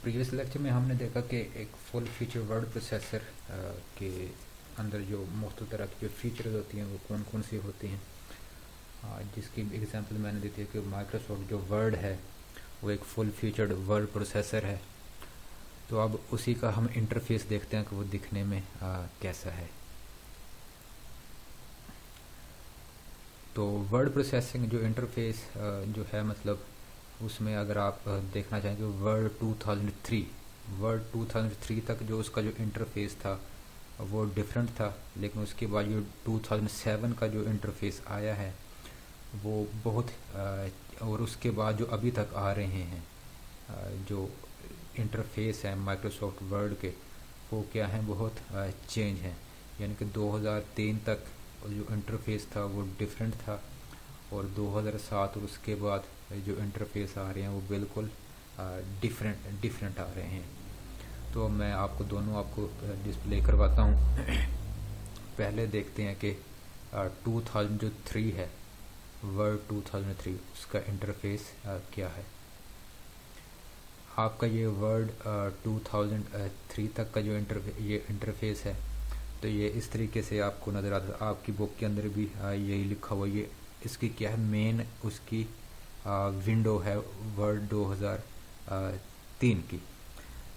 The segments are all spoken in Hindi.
प्रीवियस लेक्चर में हमने देखा कि एक फुल फीचर वर्ड प्रोसेसर के अंदर जो मुख्तलिफ तरह की जो फीचर्स होती हैं वो कौन कौन सी होती हैं, जिसकी एग्जांपल मैंने दी थी कि माइक्रोसॉफ्ट जो वर्ड है वो एक फुल फीचर्ड वर्ड प्रोसेसर है। तो अब उसी का हम इंटरफेस देखते हैं कि वो दिखने में कैसा है। तो वर्ड प्रोसेसिंग जो इंटरफेस जो है, मतलब उसमें अगर आप देखना चाहेंगे वर्ड 2003 तक जो उसका जो इंटरफेस था वो डिफरेंट था, लेकिन उसके बाद जो 2007 का जो इंटरफेस आया है वो बहुत और उसके बाद जो अभी तक आ रहे हैं जो इंटरफेस है माइक्रोसॉफ्ट वर्ड के, वो क्या हैं, बहुत चेंज हैं। यानी कि 2003 तक जो इंटरफेस था वो डिफरेंट था, और 2007 और उसके बाद जो इंटरफेस आ रहे हैं वो बिल्कुल डिफरेंट आ रहे हैं। तो मैं आपको दोनों डिस्प्ले करवाता हूँ। पहले देखते हैं कि 2003 है, वर्ड 2003 उसका इंटरफेस क्या है। आपका ये वर्ड 2003 तक का जो इंटरफेस है, तो ये इस तरीके से आपको नज़र आता है। आपकी बुक के अंदर भी यही लिखा हुआ, ये इसकी क्या है, मेन उसकी विंडो है वर्ड 2003 की।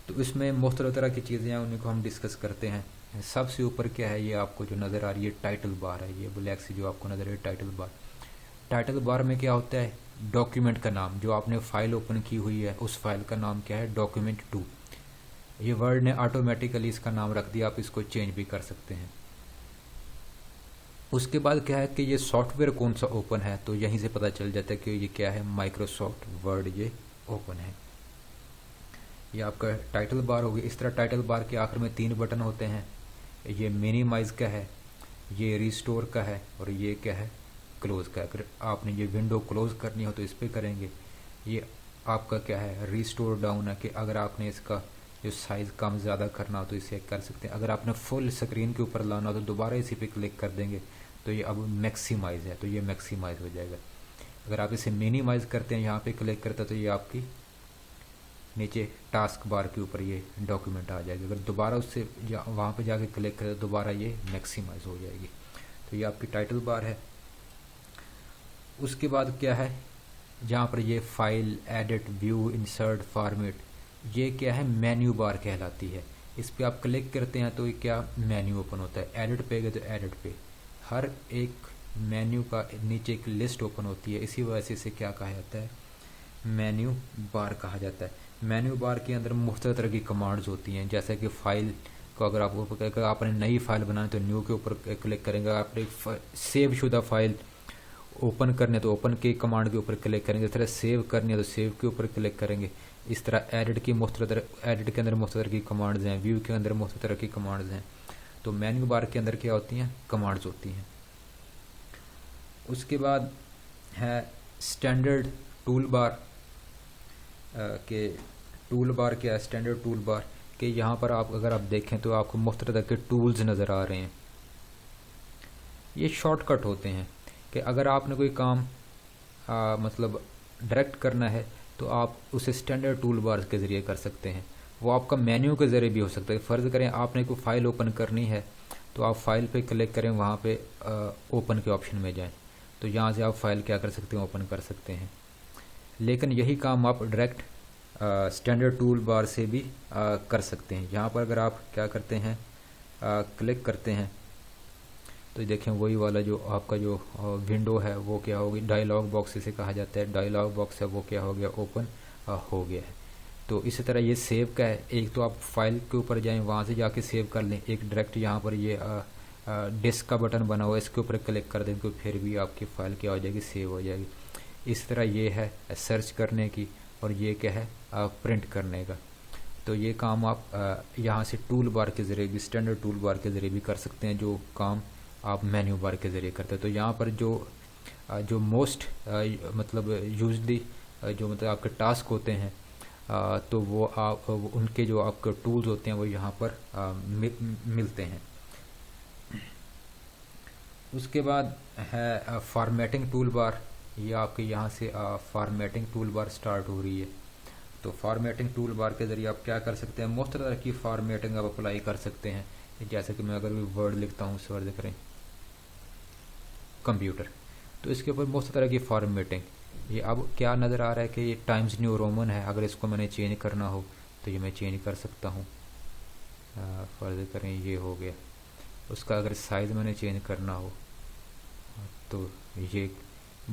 तो इसमें मुख्तलिफ तरह की चीज़ें हैं, उन्हीं को हम डिस्कस करते हैं। सबसे ऊपर क्या है, ये आपको जो नज़र आ रही है टाइटल बार है, ये ब्लैक से जो आपको नज़र आ रही है टाइटल बार। टाइटल बार में क्या होता है, डॉक्यूमेंट का नाम, जो आपने फाइल ओपन की हुई है उस फाइल का नाम क्या है, डॉक्यूमेंट 2। ये वर्ड ने ऑटोमेटिकली इसका नाम रख दिया, आप इसको चेंज भी कर सकते हैं। उसके बाद क्या है कि ये सॉफ्टवेयर कौन सा ओपन है, तो यहीं से पता चल जाता है कि ये क्या है, माइक्रोसॉफ्ट वर्ड ये ओपन है। ये आपका टाइटल बार हो गया। इस तरह टाइटल बार के आखिर में 3 बटन होते हैं, ये मिनिमाइज का है, ये रिस्टोर का है, और ये क्या है, क्लोज का है। अगर आपने ये विंडो क्लोज करनी हो तो इस पर करेंगे। ये आपका क्या है, रिस्टोर डाउन है, कि अगर आपने इसका जो साइज़ कम ज़्यादा करना हो तो इसे कर सकते हैं। अगर आपने फुल स्क्रीन के ऊपर लाना हो तो दोबारा इसी पे क्लिक कर देंगे, तो ये अब मैक्सिमाइज है, तो ये मैक्सिमाइज हो जाएगा। अगर आप इसे मिनिमाइज करते हैं, यहाँ पे क्लिक करते हैं, तो ये आपकी नीचे टास्क बार के ऊपर ये डॉक्यूमेंट आ जाएगी। अगर दोबारा उससे वहाँ पे जाके क्लिक करें तो दोबारा ये मैक्सिमाइज हो जाएगी। तो ये आपकी टाइटल बार है। उसके बाद क्या है, जहाँ पर ये file, edit, view, insert, format, ये क्या है, मेन्यू बार कहलाती है। इस पर आप क्लिक करते हैं तो ये क्या, मेन्यू ओपन होता है। एडिट पे गए तो एडिट पे हर एक मेन्यू का नीचे एक लिस्ट ओपन होती है, इसी वजह से इसे क्या कहा जाता है, मेन्यू बार कहा जाता है। मेन्यू बार के अंदर मुख्तलिफ तरह की कमांड्स होती हैं, जैसे कि फ़ाइल को अगर आपने नई फाइल बनानी तो न्यू के ऊपर क्लिक करेंगे। आपने सेव शुदा फाइल ओपन करने तो ओपन के कमांड के ऊपर क्लिक करेंगे। इस तरह सेव करनी है तो सेव के ऊपर क्लिक करेंगे। इस तरह एडिट के अंदर मुख्तलिफ तरह की कमांड्स हैं, व्यू के अंदर मुख्तलिफ तरह की कमांड्स हैं। तो मेन्यू बार के अंदर क्या होती हैं, कमांड्स होती हैं। उसके बाद है स्टैंडर्ड टूल बार के टूल बार क्या है, स्टैंडर्ड टूल बार के यहाँ पर आप अगर आप देखें तो आपको मुख्तलिफ तरह के टूल्स नज़र आ रहे हैं। ये शॉर्टकट होते हैं कि अगर आपने कोई काम मतलब डायरेक्ट करना है तो आप उसे स्टैंडर्ड टूल बार के ज़रिए कर सकते हैं। वो आपका मेन्यू के ज़रिए भी हो सकता है। फ़र्ज़ करें आपने कोई फ़ाइल ओपन करनी है तो आप फाइल पे क्लिक करें, वहाँ पे ओपन के ऑप्शन में जाएं, तो यहाँ से आप फाइल क्या कर सकते हैं, ओपन कर सकते हैं। लेकिन यही काम आप डायरेक्ट स्टैंडर्ड टूल बार से भी कर सकते हैं। यहाँ पर अगर आप क्या करते हैं, क्लिक करते हैं, तो देखें वही वाला जो आपका जो विंडो है वो क्या होगी, डायलॉग बॉक्स इसे कहा जाता है। डायलॉग बॉक्स है वो क्या हो गया, ओपन हो गया है। तो इसी तरह ये सेव का है, एक तो आप फाइल के ऊपर जाएं, वहाँ से जाके सेव कर लें। एक डायरेक्ट यहाँ पर ये डिस्क का बटन बना हुआ है, इसके ऊपर क्लिक कर दें तो फिर भी आपकी फ़ाइल क्या हो जाएगी, सेव हो जाएगी। इस तरह ये है सर्च करने की, और ये क्या है, प्रिंट करने का। तो ये काम आप यहाँ से टूल बार के ज़रिए भी, स्टैंडर्ड टूल बार के ज़रिए भी कर सकते हैं, जो काम आप मेन्यू बार के ज़रिए करते हैं। तो यहाँ पर जो मोस्ट मतलब यूजली जो मतलब आपके टास्क होते हैं, तो वो आप उनके जो आपके टूल्स होते हैं वो यहाँ पर मिलते हैं। उसके बाद है फॉर्मेटिंग टूल बार। ये आपके यहाँ से फॉर्मेटिंग टूल बार स्टार्ट हो रही है। तो फॉर्मेटिंग टूल बार के ज़रिए आप क्या कर सकते हैं, मोस्ट तरह की फॉर्मेटिंग आप अप्लाई कर सकते हैं। जैसे कि मैं अगर भी वर्ड लिखता हूँ, सर्च करें कंप्यूटर, तो इसके ऊपर मोस्ट तरह की फॉर्मेटिंग। ये अब क्या नज़र आ रहा है कि ये टाइम्स न्यू रोमन है, अगर इसको मैंने चेंज करना हो तो ये मैं चेंज कर सकता हूँ। फर्ज करें ये हो गया। उसका अगर साइज़ मैंने चेंज करना हो तो ये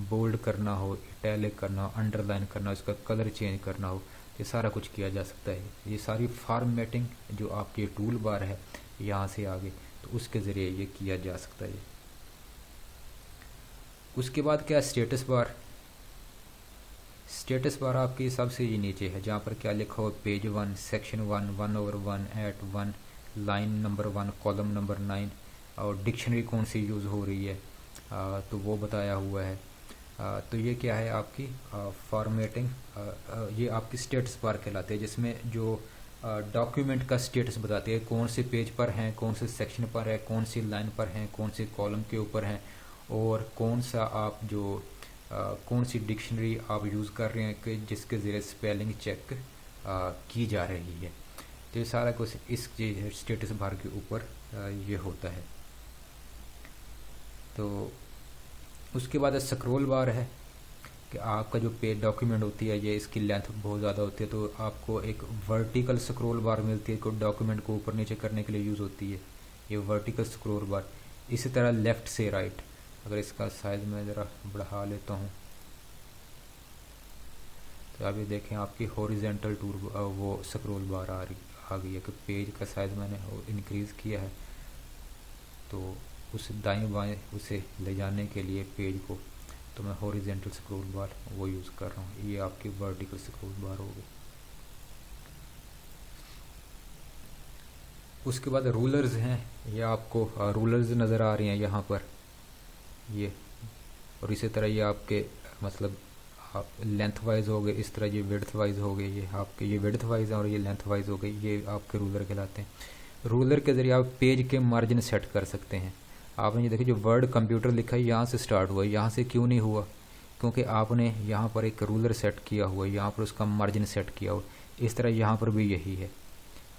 बोल्ड करना हो, इटैलिक करना हो, अंडरलाइन करना हो, इसका कलर चेंज करना हो, ये सारा कुछ किया जा सकता है। ये सारी फॉर्मेटिंग जो आपके टूल बार है यहाँ से आगे, तो उसके ज़रिए ये किया जा सकता है। उसके बाद क्या, स्टेटस बार। स्टेटस बार आपके सबसे ये नीचे है, जहाँ पर क्या लिखा हो, page 1, section 1, 1/1, at 1, line number 1, column number 9, और डिक्शनरी कौन सी यूज़ हो रही है तो वो बताया हुआ है। तो ये क्या है आपकी फॉर्मेटिंग, ये आपकी स्टेटस बार कहलाते हैं, जिसमें जो डॉक्यूमेंट का स्टेटस बताते हैं, कौन से पेज पर हैं, कौन से सेक्शन पर है, कौन सी लाइन पर हैं, कौन से कॉलम के ऊपर हैं, और कौन सा आप जो कौन सी डिक्शनरी आप यूज़ कर रहे हैं कि जिसके ज़रिए स्पेलिंग चेक की जा रही है। तो ये सारा कुछ इस स्टेटस बार के ऊपर ये होता है। तो उसके बाद स्क्रॉल बार है कि आपका जो पेज डॉक्यूमेंट होती है, ये इसकी लेंथ बहुत ज़्यादा होती है, तो आपको एक वर्टिकल स्क्रॉल बार मिलती है, कोई डॉक्यूमेंट को ऊपर नीचे करने के लिए यूज़ होती है, ये वर्टिकल स्क्रॉल बार। इसी तरह लेफ़्ट से राइट, अगर इसका साइज़ मैं ज़रा बढ़ा लेता हूँ तो अभी देखें आपकी हॉरिजेंटल टूल वो स्क्रॉल बार आ गई है कि पेज का साइज़ मैंने इंक्रीज़ किया है, तो उस दाएं बाएं उसे ले जाने के लिए पेज को, तो मैं हॉरिजेंटल स्क्रॉल बार वो यूज़ कर रहा हूँ। ये आपकी वर्टिकल स्क्रॉल बार हो गई। उसके बाद रूलर्स हैं, ये आपको रूलर्स नज़र आ रही हैं यहाँ पर ये, और इसी तरह ये आपके मतलब लेंथ वाइज हो गए, इस तरह ये विड्थ वाइज हो गए, ये आपके ये विड्थ वाइज और ये लेंथ वाइज हो गई, ये आपके रूलर कहलाते हैं। रूलर के ज़रिए आप पेज के मार्जिन सेट कर सकते हैं। आपने ये देखिए जो वर्ड कंप्यूटर लिखा है यहाँ से स्टार्ट हुआ है, यहाँ से क्यों नहीं हुआ, क्योंकि आपने यहाँ पर एक रूलर सेट किया हुआ है, यहाँ पर उसका मार्जिन सेट किया हुआ। इस तरह यहाँ पर भी यही है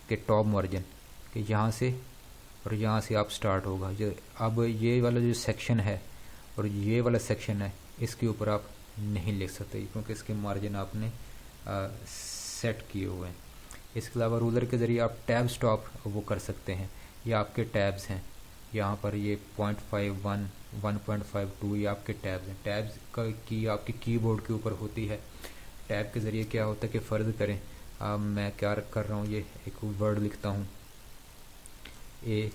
कि टॉप मार्जिन कि यहाँ से और यहाँ से आप स्टार्ट होगा। जो अब ये वाला जो सेक्शन है और ये वाला सेक्शन है, इसके ऊपर आप नहीं लिख सकते क्योंकि इसके मार्जिन आपने सेट किए हुए हैं। इसके अलावा रूलर के ज़रिए आप टैब स्टॉप वो कर सकते हैं। ये आपके टैब्स हैं, यहाँ पर ये 0.51, 1.52 ये आपके टैब्स हैं। टैब्स का की आपकी कीबोर्ड के ऊपर होती है। टैब के ज़रिए क्या होता है कि फ़र्ज़ करें मैं क्या कर रहा हूँ, ये एक वर्ड लिखता हूँ ए,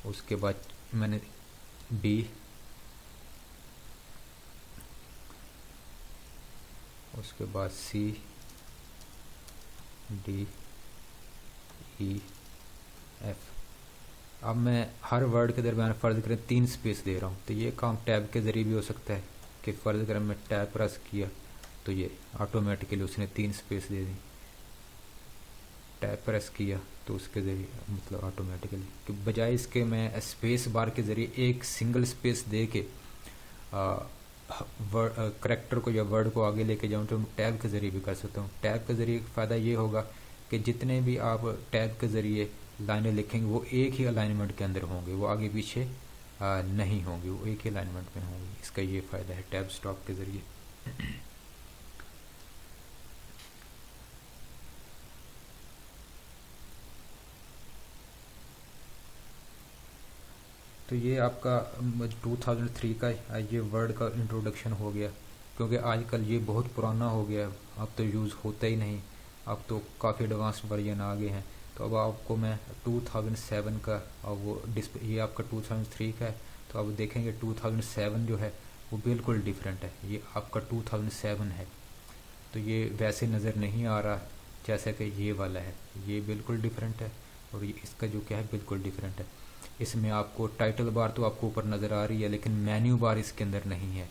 उसके बाद मैंने बी, उसके बाद सी, डी, ई, एफ। अब मैं हर वर्ड के दरमियान फ़र्ज़ करें 3 स्पेस दे रहा हूँ, तो ये काम टैब के ज़रिए भी हो सकता है कि फ़र्ज़ करें मैं टैब प्रेस किया तो ये ऑटोमेटिकली उसने 3 स्पेस दे दी। टैब प्रेस किया तो उसके ज़रिए मतलब ऑटोमेटिकली, कि बजाय इसके मैं स्पेस बार के ज़रिए एक सिंगल स्पेस दे के करेक्टर को या वर्ड को आगे लेके जाऊँ, तो टैब के ज़रिए भी कर सकता हूँ। टैब के ज़रिए फ़ायदा ये होगा कि जितने भी आप टैब के ज़रिए लाइनें लिखेंगे वो एक ही अलाइनमेंट के अंदर होंगे, वो आगे पीछे नहीं होंगे, वो एक ही अलाइनमेंट में होंगे। इसका ये फ़ायदा है टैब स्टॉप के ज़रिए। तो ये आपका 2003 का ये वर्ड का इंट्रोडक्शन हो गया, क्योंकि आजकल ये बहुत पुराना हो गया, अब तो यूज़ होता ही नहीं, अब तो काफ़ी एडवांस्ड वर्जन आ गए हैं। तो अब आपको मैं 2007 का और वो डिस्प्ले, ये आपका 2003 का है, तो अब देखेंगे 2007 जो है वो बिल्कुल डिफरेंट है। ये आपका 2007 है, तो ये वैसे नज़र नहीं आ रहा जैसा कि ये वाला है, ये बिल्कुल डिफरेंट है, और ये इसका जो क्या है बिल्कुल डिफरेंट है। इसमें आपको टाइटल बार तो आपको ऊपर नज़र आ रही है, लेकिन मेन्यू बार इसके अंदर नहीं है,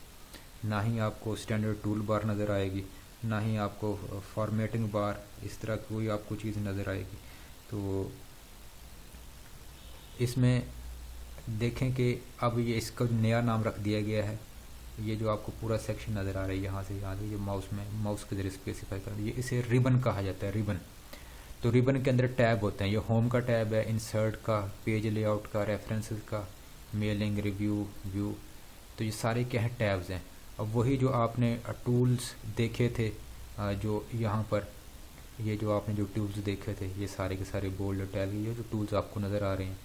ना ही आपको स्टैंडर्ड टूल बार नज़र आएगी, ना ही आपको फॉर्मेटिंग बार, इस तरह कोई आपको चीज़ नज़र आएगी। तो इसमें देखें कि अब ये इसका नया नाम रख दिया गया है ये जो आपको पूरा सेक्शन नज़र आ रहा है यहाँ से ये माउस के जरिए स्पेसिफाई कर दिए, इसे रिबन कहा जाता है, रिबन। तो रिबन के अंदर टैब होते हैं, ये होम का टैब है, इंसर्ट का, पेज लेआउट का, रेफरेंसेस का, मेलिंग, रिव्यू, व्यू, तो ये सारे क्या हैं, टैब्स हैं। अब वही जो आपने टूल्स देखे थे, जो यहाँ पर ये जो आपने जो टूल्स देखे थे, ये सारे के सारे बोल्ड टैग, ये जो टूल्स आपको नज़र आ रहे हैं,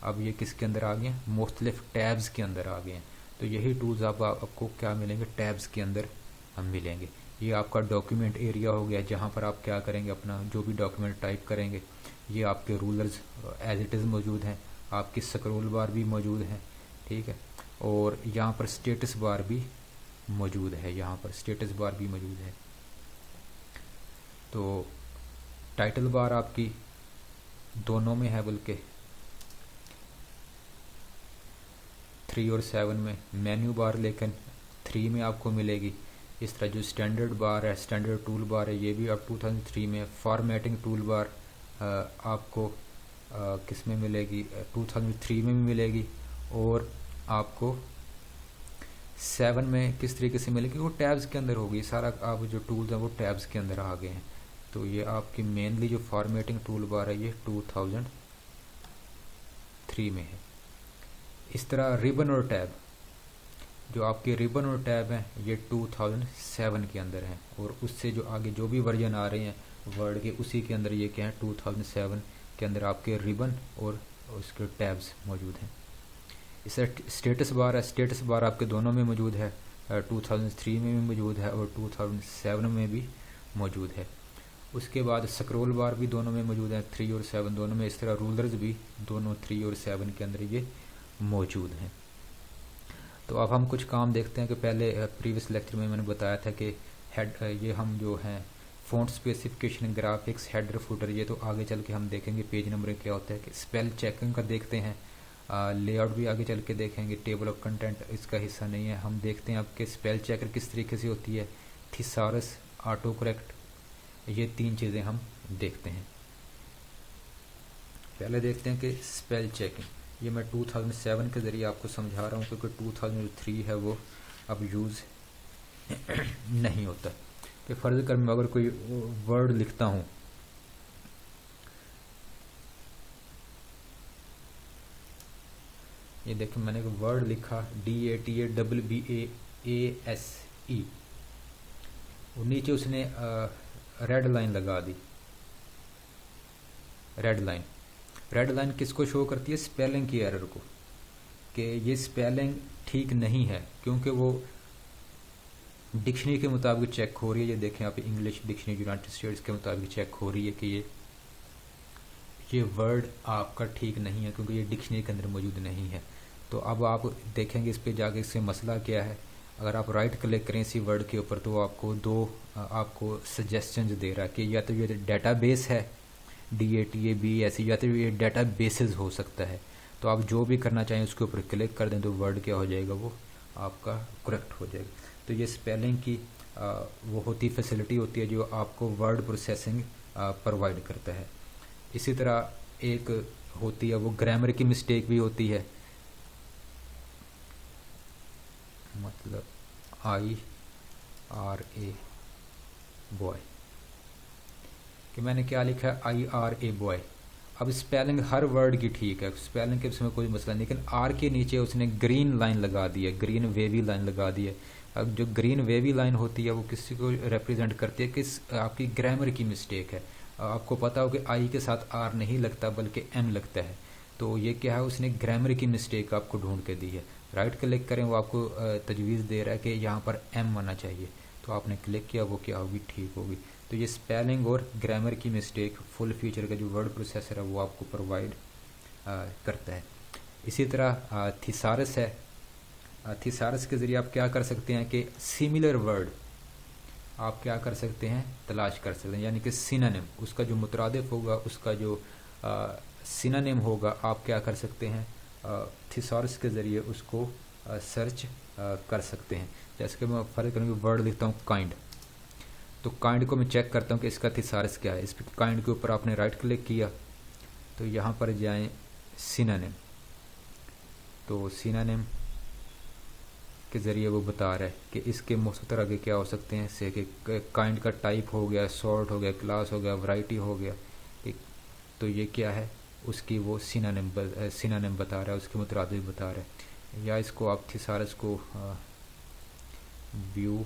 अब ये किसके अंदर आ गए हैं, मुख्तलिफ टैब्स के अंदर आ गए हैं। तो यही टूल्स आपको क्या मिलेंगे, टैब्स के अंदर हम मिलेंगे। ये आपका डॉक्यूमेंट एरिया हो गया, जहाँ पर आप क्या करेंगे, अपना जो भी डॉक्यूमेंट टाइप करेंगे। ये आपके रूलर्स एज इट इज़ मौजूद हैं, आपकी स्क्रॉल बार भी मौजूद है, ठीक है। और यहाँ पर स्टेटस बार भी मौजूद है, यहाँ पर स्टेटस बार भी मौजूद है। तो टाइटल बार आपकी दोनों में है, बल्कि 3 और 7 में। मेन्यू बार लेकिन 3 में आपको मिलेगी। इस तरह जो स्टैंडर्ड बार है, स्टैंडर्ड टूल बार है, ये भी आप 2003 में। फॉर्मेटिंग टूल बार आपको किस में मिलेगी, 2003 में भी मिलेगी। और आपको 7 में किस तरीके से मिलेगी, वो टैब्स के अंदर होगी। सारा आप जो टूल्स हैं वो टैब्स के अंदर आ गए हैं। तो ये आपकी मेनली जो फॉर्मेटिंग टूल बार है ये 2003 में है। इस तरह रिबन और टैब, जो आपके रिबन और टैब हैं ये 2007 के अंदर हैं। और उससे जो आगे जो भी वर्जन आ रहे हैं वर्ड के, उसी के अंदर ये क्या है, 2007 के अंदर आपके रिबन और उसके टैब्स मौजूद हैं। इस स्टेटस बार है, स्टेटस बार आपके दोनों में मौजूद है, 2003 में भी मौजूद है और 2007 में भी मौजूद है। उसके बाद स्क्रॉल बार भी दोनों में मौजूद है, 3 और 7 दोनों में। इस तरह रूलर्स भी दोनों 3 और 7 के अंदर ये मौजूद हैं। तो अब हम कुछ काम देखते हैं कि पहले प्रीवियस लेक्चर में मैंने बताया था कि हेड, ये हम जो हैं font specification, graphics, header, footer, ये तो आगे चल के हम देखेंगे पेज नंबर क्या होता है। कि स्पेल चेकिंग का देखते हैं, लेआउट भी आगे चल के देखेंगे। टेबल ऑफ कंटेंट इसका हिस्सा नहीं है। हम देखते हैं आपके स्पेल चेकर किस तरीके से होती है, थिसारस, ऑटो करेक्ट, ये 3 चीज़ें हम देखते हैं। पहले देखते हैं कि स्पेल चेकिंग, ये मैं 2007 के ज़रिए आपको समझा रहा हूँ क्योंकि 2003 है वो अब यूज़ नहीं होता। कि फ़र्ज़ कर मैं अगर कोई वर्ड लिखता हूँ, ये देखिए मैंने एक वर्ड लिखा DATABBAASE, और नीचे उसने रेड लाइन लगा दी। रेड लाइन किसको शो करती है, स्पेलिंग की एरर को, कि ये स्पेलिंग ठीक नहीं है क्योंकि वो डिक्शनरी के मुताबिक चेक हो रही है। ये देखें आप, इंग्लिश डिक्शनरी यूनाइटेड स्टेट्स के मुताबिक चेक हो रही है कि ये वर्ड आपका ठीक नहीं है क्योंकि ये डिक्शनरी के अंदर मौजूद नहीं है। तो अब आप देखेंगे इस पे जाके इससे मसला क्या है। अगर आप राइट क्लिक करें इसी वर्ड के ऊपर तो आपको आपको सजेशंस दे रहा है कि या तो ये डेटाबेस है DATABASE, या तो ये डेटा बेसिस हो सकता है। तो आप जो भी करना चाहें उसके ऊपर क्लिक कर दें तो वर्ड क्या हो जाएगा, वो आपका करेक्ट हो जाएगा। तो ये स्पेलिंग की वो फैसिलिटी होती है जो आपको वर्ड प्रोसेसिंग प्रोवाइड करता है। इसी तरह एक होती है वो ग्रामर की मिस्टेक भी होती है, मतलब IRA बॉय, कि मैंने क्या लिखा है IRA बॉय। अब स्पेलिंग हर वर्ड की ठीक है, स्पेलिंग के इसमें कोई मसला नहीं, लेकिन आर के नीचे उसने ग्रीन लाइन लगा दी है, ग्रीन वेवी लाइन लगा दी है। अब जो ग्रीन वेवी लाइन होती है वो किसी को रिप्रेजेंट करती है कि आपकी ग्रामर की मिस्टेक है। आपको पता हो कि आई के साथ आर नहीं लगता बल्कि एम लगता है, तो ये क्या है, उसने ग्रामर की मिस्टेक आपको ढूंढ के दी है। राइट क्लिक करें, वो आपको तजवीज़ दे रहा है कि यहाँ पर एम आना चाहिए, तो आपने क्लिक किया, वो क्या होगी, ठीक होगी। तो ये स्पेलिंग और ग्रामर की मिस्टेक फुल फीचर का जो वर्ड प्रोसेसर है वो आपको प्रोवाइड करता है। इसी तरह थिसारस है। थिसारस के ज़रिए आप क्या कर सकते हैं कि सिमिलर वर्ड आप क्या कर सकते हैं, तलाश कर सकते हैं, यानी कि सिनोनिम, उसका जो मुतरादिफ होगा, उसका जो सिनोनिम होगा, आप क्या कर सकते हैं, थिसारस के ज़रिए उसको सर्च कर सकते हैं। जैसे कि मैं फ़र्ज करूँगी वर्ड लिखता हूँ काइंड, तो काइंड को मैं चेक करता हूँ कि इसका थिसारस क्या है। इस काइंड के ऊपर आपने राइट क्लिक किया तो यहाँ पर जाएं सिनोनिम, तो सिनोनिम के ज़रिए वो बता रहा है कि इसके मुख्तलिफ आगे क्या हो सकते हैं, जैसे कि काइंड का टाइप हो गया, सॉर्ट हो गया, क्लास हो गया, वैरायटी हो गया, ठीक। तो ये क्या है, उसकी वो सिनोनिम बता रहा है, उसके मुतरादिफ बता रहा है। या इसको आप थिसारस को व्यू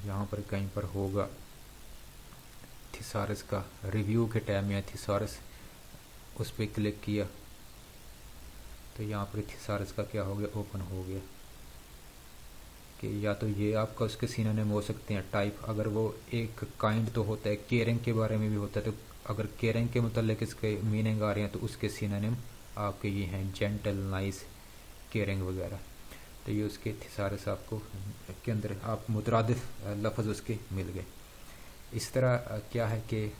यहाँ पर कहीं पर होगा, थिसारस का रिव्यू के टाइम या थिसारस उस पर क्लिक किया तो यहाँ पर थिसारस का क्या हो गया, ओपन हो गया। कि या तो ये आपका उसके सिनोनिम हो सकते हैं टाइप, अगर वो एक काइंड तो होता है, केयरिंग के बारे में भी होता है, तो अगर केयरिंग के मतलब इसके मीनिंग आ रहे हैं तो उसके सिनोनिम आपके ये हैं जेंटल, नाइस, केयरिंग वगैरह। तो ये उसके थिसारस आपको के अंदर आप मुतरादिफ लफ्ज़ उसके मिल गए। इस तरह क्या है कि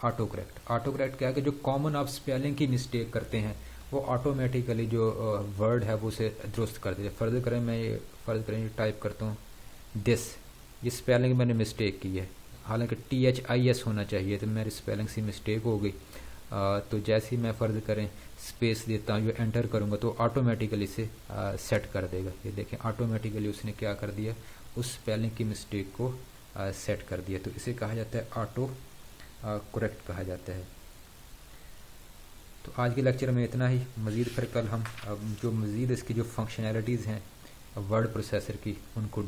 ऑटो करेक्ट क्या है कि जो कॉमन आप स्पेलिंग की मिस्टेक करते हैं वो ऑटोमेटिकली जो वर्ड है वो उसे दुरुस्त कर देते। फ़र्ज़ करें टाइप करता हूँ दिस, ये स्पेलिंग मैंने मिस्टेक की है, हालांकि THIS होना चाहिए, तो मेरी स्पेलिंग से मिस्टेक हो गई। तो जैसे ही मैं फ़र्ज़ करें स्पेस देता हूँ, जो एंटर करूँगा तो ऑटोमेटिकली इसे सेट कर देगा। ये देखें ऑटोमेटिकली उसने क्या कर दिया, उस स्पेलिंग की मिस्टेक को सेट कर दिया। तो इसे कहा जाता है ऑटो करेक्ट कहा जाता है। तो आज के लेक्चर में इतना ही। मज़ीद फिर कल हम जो मज़ीद इसकी जो फंक्शनैलिटीज़ हैं वर्ड प्रोसेसर की उनको